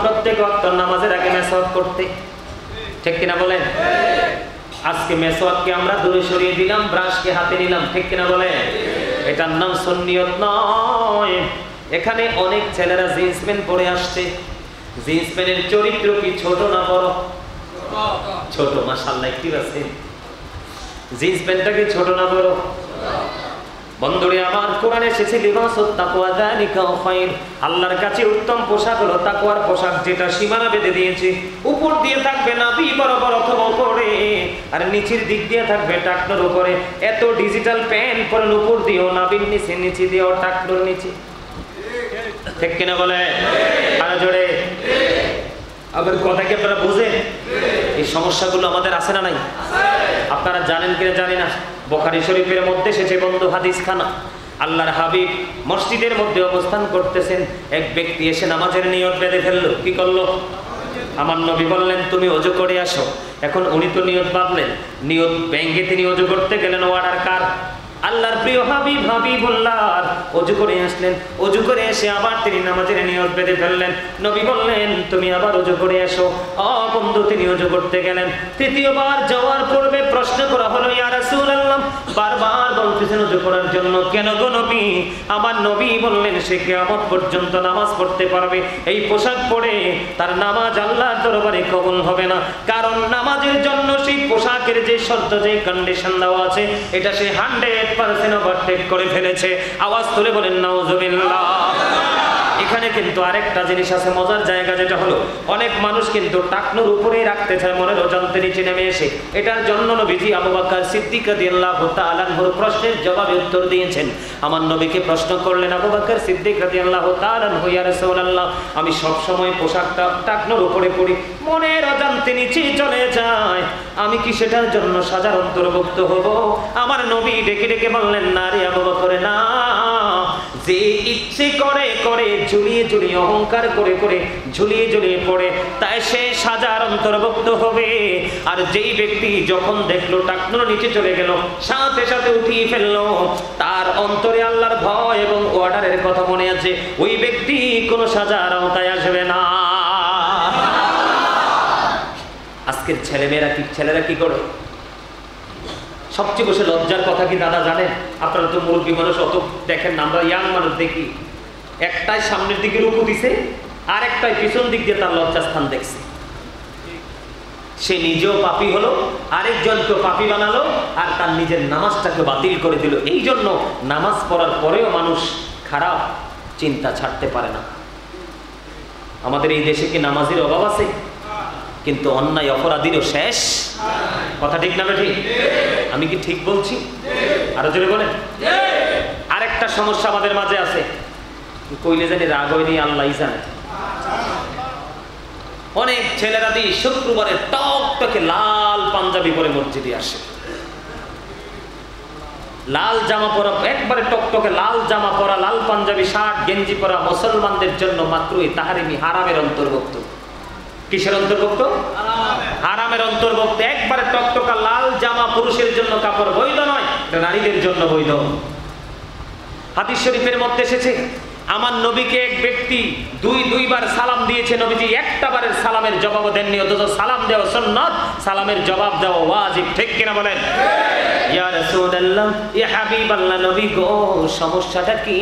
প্রত্যেক ওয়াক্ত নামাজের আগে মেসওয়াক করতে, ঠিক কিনা বলেন? আজকে মেসওয়াককে আমরা দূরে সরিয়ে দিলাম, ব্রাশকে হাতে নিলাম, ঠিক কিনা বলেন? এটার নাম সুন্নিয়ত নয়। এখানে অনেক ছেলেরা জিন্স প্যান্ট পরে আসছে। জিন্স প্যান্টের চরিত্র কি ছোট না বড়? ছোট। মাশাআল্লাহ, কি আছে? জিন্স প্যান্টটা কি ছোট না বড়? বন্ধুরে আমার, কোরআনে এসেছে লিবাসুত তাকওয়া যালিকা খায়র, আল্লাহর কাছে উত্তম পোশাক হলো তাকওয়ার পোশাক, যেটা সীমানা বেঁধে দিয়েছে। উপর দিয়ে থাকবে নাভি বরাবর অথবা উপরে, আর নিচের দিক দিয়ে থাকবে টাকনোর উপরে। এত ডিজিটাল প্যান্ট পরেন, উপর দিয়েও নাভির নিচে, নিচে দিয়েও টাকনোর নিচে, ঠিক কিনা বলে? আর জোরে আবার কথা কি আপনারা বুঝেন? এই সমস্যাগুলো আমাদের আছে না নাই? আপনারা জানেন কিনা জানি না, বুখারী শরীফের মধ্যে এসেছে বন্ধু হাদিস খানা। আল্লাহর হাবিব মসজিদের মধ্যে অবস্থান করতেছেন, এক ব্যক্তি এসে নামাজের নিয়ত বেঁধে ফেললো। কি করলো? আমার নবী বললেন তুমি ওযু করে আসো। এখন উনি তো নিয়ত বাঁধলেন, নিয়ত ভেঙে তিনি ওযু করতে গেলেন। অর্ডার কার? আল্লাহর প্রিয় হাবিবুল্লাহ ওযু করে আসলেন। ওযু করে এসে আবার তিনি নামাজের নিয়ত বেঁধে ফেললেন। নবী বললেন তুমি আবার ওযু করে এসো। বন্ধু তিনি ওযু করতে গেলেন। তৃতীয়বার যাওয়ার পূর্বে প্রশ্ন করা হলো, ইয়া রাসূলুল্লাহ, বারবার বলতেছেন ওযু করার জন্য, কেন গো নবী? আমার নবী বললেন সে কিয়ামত পর্যন্ত নামাজ পড়তে পারবে এই পোশাক পরে, তার নামাজ আল্লাহর দরবারে কবুল হবে না। কারণ নামাজের জন্য সেই পোশাকের যে শর্ত, যে কন্ডিশন দেওয়া আছে, এটা সে 100% ওভারটেক করে ফেলেছে। আওয়াজ তুলে বলেন নাউজুবিল্লাহ। এখানে কিন্তু আরেকটা জিনিস আছে, মজার জায়গা, যেটা হলো অনেক মানুষ কিন্তু টাকনোর উপরেই রাখতে চায়, মনের অজান্তে নিচে নেমে এসে। এটার জন্য নবীজি আবু বকর সিদ্দিক রাদিয়াল্লাহু তাআলা আনহুর প্রশ্নের জবাবে উত্তর দিয়েছেন। আমার নবীকে প্রশ্ন করলেন আবু বকর সিদ্দিক রাদিয়াল্লাহু তাআলা আনহু, ইয়া রাসূলুল্লাহ, আমি সব সময় পোশাকটা টাকনোর উপরে পরি, মনের অজান্তে নিচে চলে যায়, আমি কি সেটার জন্য সাজার অন্তর্ভুক্ত হব? আমার নবী ডেকে ডেকে বললেন, না রে আবু বকর, না। যে ইচ্ছে করে করে ঝুলিয়ে ঝুলিয়ে, অহংকার করে করে ঝুলিয়ে ঝুলিয়ে পড়ে, তাই সে সাজার অন্তর্ভুক্ত হবে। আর যেই ব্যক্তি যখন দেখলো টাকনোর নিচে চলে গেল, সাথে সাথে উঠিয়ে ফেললো, তার অন্তরে আল্লাহর ভয় এবং অর্ডারের কথা মনে আছে, ওই ব্যক্তি কোনো সাজার আওতায় আসবে না। আজকের ছেলেরা কি করে? সবচেয়ে বেশি লজ্জার কথা কি দাদা জানেন? আপনারা তো মুরব্বী মানুষ, অত দেখেন না, আমরা ইয়াং মানুষ দেখি, একটাই সামনের দিকে রুকু দিছে, আর একটাই পিছন দিক দিয়ে তার লজ্জাস্থান দেখছে। সে নিজেও পাপী হলো, আরেকজনকে পাপী বানালো, আর তার নিজের নামাজটাকে বাতিল করে দিল। এই জন্য নামাজ পড়ার পরেও মানুষ খারাপ চিন্তা ছাড়তে পারে না। আমাদের এই দেশে কি নামাজের অভাব আছে? কিন্তু অন্যায় অপরাধীরও শেষ। কথা ঠিক না ঠিক? আমি কি ঠিক বলছি? আরো জোরে বলেন। আরেকটা সমস্যা আমাদের মাঝে আছে, কইলে জানি রাগ হয়নি, আল্লাহ জানে। অনেক ছেলেরা দিয়ে শুক্রবারে টকটকে লাল পাঞ্জাবি পরে মসজিদে আসে, লাল জামা পরা, একবারে টকটকে লাল জামা পরা, লাল পাঞ্জাবি, শার্ট গেঞ্জি পরা মুসলমানদের জন্য মাত্রই তাহারিমি, হারামের অন্তর্ভুক্ত। কিসের অন্তর্ভুক্ত? হারামের অন্তর্ভুক্ত। একবারে টকটকা লাল জামা পুরুষের জন্য কাপড় বৈধ নয়, এটা নারীদের জন্য বৈধ। হাদিস শরীফের মধ্যে এসেছে, আমার নবীকে এক ব্যক্তি দুইবার সালাম দিয়েছে, নবীজি একটা বারের সালামের জবাব দেননি, অথচ সালাম দেওয়া সুন্নাত, সালামের জবাব দেওয়া ওয়াজিব। ঠিক কিনা বলেন? ইয়া রাসূলুল্লাহ, ইয়া হাবিবাল্লাহ, নবী গো, সমস্যাটা কি?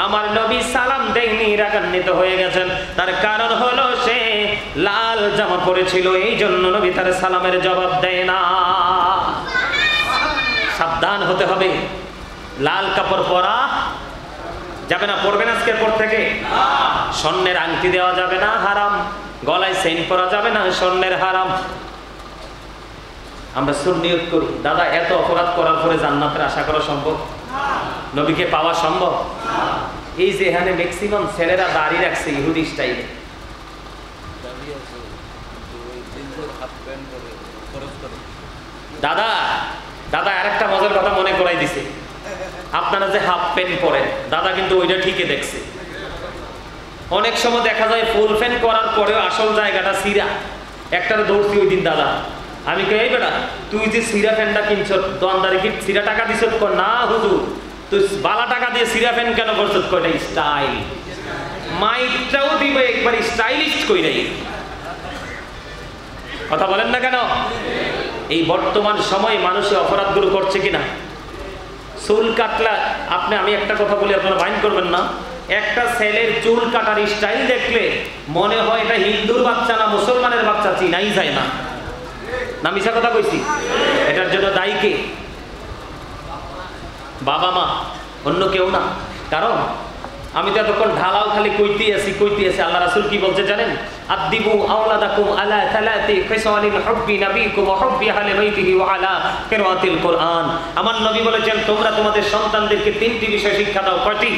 আমার নবী সালাম দেয়নি, রাগান্বিত হয়ে গেছেন। তার কারণ হলো সে লাল জামা পরেছিল, এই জন্য নবী তার সালামের জবাব দেয় না। সাবধান হতে হবে। লাল কাপড় পরা যাবে না, পরবেন আজকের পর থেকে। স্বর্ণের আংটি দেওয়া যাবে না, হারাম। গলায় চেইন পরা যাবে না, স্বর্ণের হারাম। আমরা সুন্নিয়ত করি, দাদা এত অপরাধ করার পরে জান্নাতের আশা করা সম্ভব? নবীকে পাওয়া সম্ভব? এই যে এখানে ম্যাক্সিমাম ছেলেরা দাড়ি রাখছে ইহুদি স্টাইলে, দাদা দাদা আরেকটা মজার কথা মনে করাই দিছে, আপনারা যে হাফ প্যান্ট পরেন, দাদা কিন্তু ওইটা ঠিকই দেখছে। অনেক সময় দেখা যায় ফুল প্যান্ট করার পরেও আসল জায়গাটা সিরা। একটার দৌড়ছি ওই দিন, দাদা আমি কে, এই বেটা তুই যে সিরা প্যান্টটা কিনছ, দোকানদারে কি সিরা টাকা দিছ? না হুজুর, তুই বালা টাকা দিয়ে সিরা প্যান্ট কেন করছ? কয়টা স্টাইল। মাইকটাও দিবে একবার স্টাইলিশ কইরাই। কথা বলেন না কেন? এই বর্তমান সময়ে মানুষের অপরাধগুলো করছে কিনা? চুল কাটলা আমি একটা কথা বলি, আপনারা মাইন্ড করবেন না। একটা ছেলের চুল কাটার স্টাইল দেখলে মনে হয় এটা হিন্দুর বাচ্চা না মুসলমানের বাচ্চা, চিনাই যায় না। না মিছা কথা কইছি? এটার জন্য দায়ী কে? বাবা মা, অন্য কেউ না। কারণ আমি তো এতক্ষণ ঢালাও খালি কইতে আছি। আল্লাহ রাসূল কি বলছে জানেন? আদিবু আওলাদাকুম আলা সালাতি খিসালিল হুব্বি নবীকুম ওয়া হুব্বি আহলি বাইতিহি ওয়া আলা কিরাআতিল কুরআন। আমার নবী বলেছেন তোমরা তোমাদের সন্তানদেরকে তিনটি বিষয় শিক্ষা দাও। কয়টি?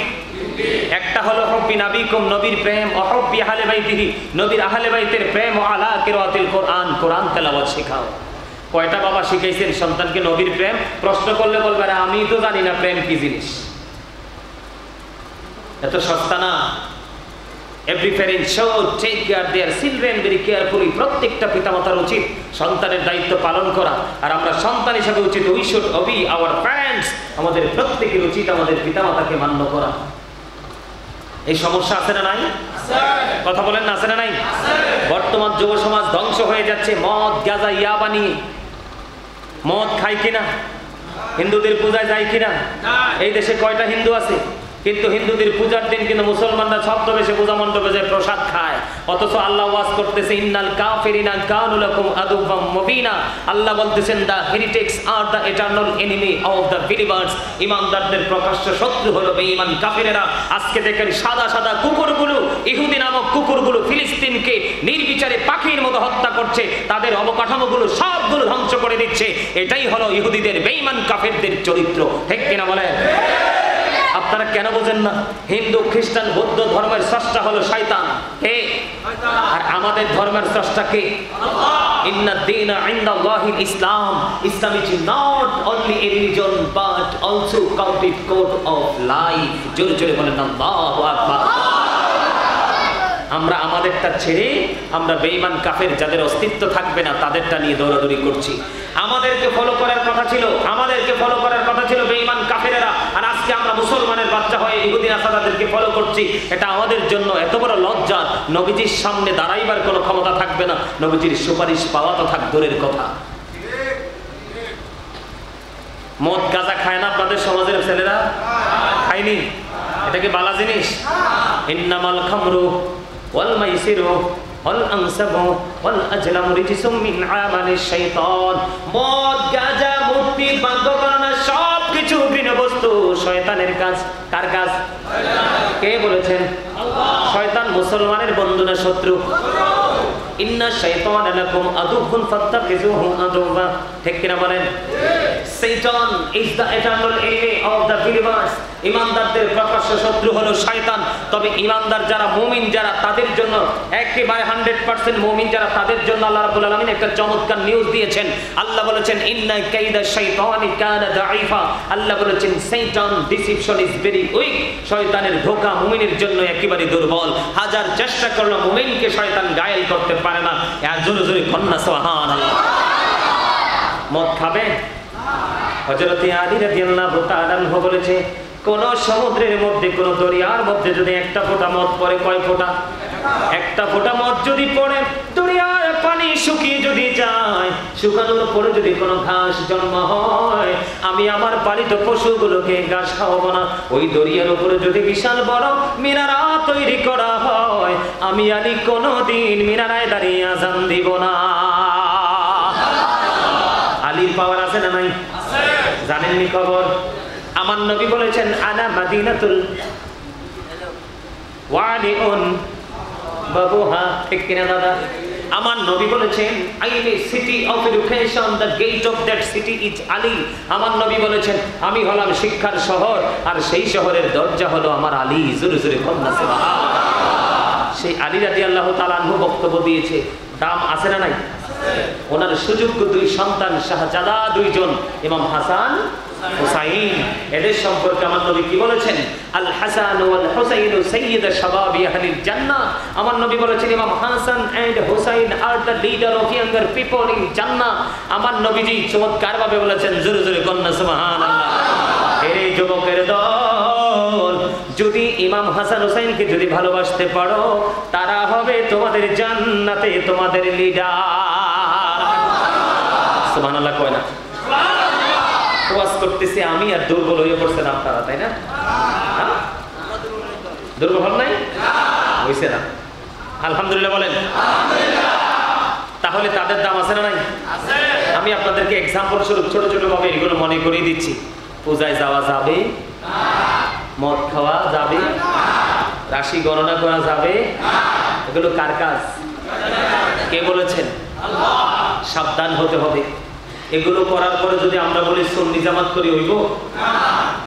একটা হলো হুব্বি নবীকুম, নবীর প্রেম, ওয়া হুব্বি আহলি বাইতিহি, নবীর আহলে বাইতের প্রেম, ওয়া আলা কিরাআতিল কুরআন, কোরআন তেলাওয়াত শেখাও। কয়টা বাবা শিখাইছেন সন্তানকে নবীর প্রেম? প্রশ্ন করলে বলবে আমি তো জানি না প্রেম কি জিনিস। এত সস্তা না। Every parent should take care their children very carefully। প্রত্যেকটা পিতামাতার উচিত সন্তানের দায়িত্ব পালন করা। আর আমরা সন্তান হিসেবে উচিত we should obey our parents। আমাদের প্রত্যেকের উচিত আমাদের পিতামাতাকে মান্য করা। এই সমস্যা আছে না নাই? কথা বলেন না, আছে না নাই? বর্তমান যুব সমাজ ধ্বংস হয়ে যাচ্ছে মদ গাঁজা ইয়াবা নিয়ে। মদ খায় কিনা? হিন্দুদের পূজায় যায় কিনা? এই দেশে কয়টা হিন্দু আছে? কিন্তু হিন্দুদের পূজার দিন কিন্তু মুসলমানরা ছদ্মবেশে পূজা মণ্ডপে যে প্রসাদ খায়। অথচ আল্লাহ ওয়াজ করতেছে ইন্নাল কাফিরিনা কানু লাকুম আদুওয়াম মুবিনা। আল্লাহ বলতেছেন the heretics are the eternal enemy of the believers. ঈমানদারদের প্রকাশ্য শত্রু হলো বেঈমান কাফিরেরা। আজকে দেখেন সাদা সাদা কুকুরগুলো, ইহুদি নামক কুকুরগুলো ফিলিস্তিনকে নির্বিচারে পাখির মতো হত্যা করছে। তাদের অবকাঠামোগুলো সবগুলো ধ্বংস করে দিচ্ছে। এটাই হলো ইহুদিদের বেঈমান কাফেরদের চরিত্র। ঠিক কিনা বলেন? আপনারা কেন বোঝেন না? হিন্দু খ্রিস্টান বৌদ্ধ ধর্মের স্রষ্টা হলো শয়তান। কে? আর আমাদের ধর্মের স্রষ্টা কে? ইন্না দীনা ইনদাল্লাহিল ইসলাম। Islam is not only a religion but also counted code of life. জোরে জোরে বলেন আল্লাহু আকবার। আমরা আমাদেরটা ছেড়ে আমরা বেঈমান কাফের যাদের অস্তিত্ব থাকবে না তাদেরটা নিয়ে দৌড়াদৌড়ি করছি। আমাদেরকে ফলো করার কথা ছিল বেঈমান কাফেরেরা। আর আজকে আমরা মুসলমানের বাচ্চা হয়ে ইহুদি নাসারাদেরকে ফলো করছি। এটা আমাদের জন্য এত বড় লজ্জা। নবীজির সামনে দাঁড়াইবার কোনো ক্ষমতা থাকবে না। নবীজির সুপারিশ পাওয়া তো থাক দূরের কথা। মদ গাঁজা খায় না আপনাদের সমাজের ছেলেরা? খায়নি? এটা কি বালা জিনিস? ইন্নামাল খামরু ওয়াল মাইসিরু ওয়াল আনসাবু ওয়াল আজলামু রিজসুম মিন আমালিশ শাইতান। মদ গাঁজা মূর্তি বাদ্যকরণা সব কিছু ঘৃণ্য বস্তু, শয়তানের কাজ। কার কাজ? কে বলেছেন? আল্লাহ। শয়তান মুসলমানের বন্ধু না শত্রু? ইন্না শাইতানা লাকুম আদুউন ফাত্তাখিযুহু আদুওয়া। ঠিক কিনা বলেন? Satan is the eternal enemy of the believers। ঈমানদারদের প্রকাশ্য শত্রু হলো শয়তান। তবে ঈমানদার যারা মুমিন যারা তাদের জন্য একেবারে 100% মুমিন যারা তাদের জন্য আল্লাহ রাব্বুল আলামিন একটা চমৎকার নিউজ দিয়েছেন। আল্লাহ বলেছেন ইন্না কাইদা শাইতানি কানা দাঈফা। আল্লাহ বলেছেন শয়তান ডিসিপশন ইজ ভেরি উইক। শয়তানের ধোঁকা মুমিনের জন্য একেবারে দুর্বল। হাজার চেষ্টা করলেও মুমিনকে শয়তান ঘায়েল করতে পারে না। আর জোরে জোরে কন্যা সুবহানাল্লাহ। মদ খাবে? হযরত আলী রাদিয়াল্লাহু তাআলা আনহু বলেছে কোন সমুদ্রের মধ্যে কোন দরিয়ার মধ্যে যদি একটা ফোঁটা মদ পড়ে, কয় ফোঁটা? একটা ফোঁটা মদ যদি পড়ে দরিয়ার পানি শুকিয়ে যদি যায়, শুকানোর পরে যদি কোনো ঘাস জন্ম হয়, আমি আমার পালিত পশুগুলোকে ঘাস খাওয়াবো না। ওই দরিয়ার উপরে যদি বিশাল বড় মিনারা তৈরি করা হয়, আমি আলী কোনোদিন মিনারায় দাঁড়িয়ে আযান দিব না। আলীর পাওয়ার আছে না নাই? জানেননি খবর? আমার নবী বলেছেন আনা মাদিনাতুল ওয়ালিউন বাবুহা। ঠিক কিনা দাদা? আমার নবী বলেছেন I am a city of education, the gate of that city is Ali. আমার নবী বলেছেন আমি হলাম শিক্ষার শহর আর সেই শহরের দরজা হলো আমার আলী। জোরে জোরে কন্যা সুবহানাল্লাহ। সেই আলী রাদিয়াল্লাহু তাআলা আনহু বক্তব্য দিয়েছে, দাম আছে না নাই? ওনার সুযোগ্য দুই সন্তান শাহজাদা দুইজন, ইমাম হাসান হুসাইন। এদের সম্পর্কে আমার নবী কি বলেছেন? আল হাসান ওয়াল হুসাইন সাইয়্যিদু শাবাবি আহলিল জান্নাহ। আমার নবী বলেছেন Imam Hasan and Husain are the leader of younger people in Jannah. আমার নবীজি চমৎকার ভাবে বলেছেন, জোরে জোরে কন্যা সুবহানাল্লাহ। এই যুবকের দল যদি ইমাম হাসান হুসাইনকে যদি ভালোবাসতে পারো, তারা হবে তোমাদের জান্নাতে তোমাদের লিডার। সুবহানাল্লাহ কয় না? ওয়াজ করতেছি আমি আর দুর্বল হয়ে পড়ছেন আপনারা, তাই না? দুর্বল হন নাই? হইছে না? আলহামদুলিল্লাহ বলেন। তাহলে তাদের দাম আছে না নাই? আমি আপনাদেরকে এক্সাম্পল স্বরূপ ছোট ছোট ভাবে এগুলো মনে করিয়ে দিচ্ছি। পূজায় যাওয়া যাবে, মদ খাওয়া যাবে, রাশি গণনা করা যাবে, এগুলো কার কাজ? কে বলেছেন? সাবধান হতে হবে। এগুলো করার পরে যদি আমরা বলি সুন্নি জামাত করি, হইব?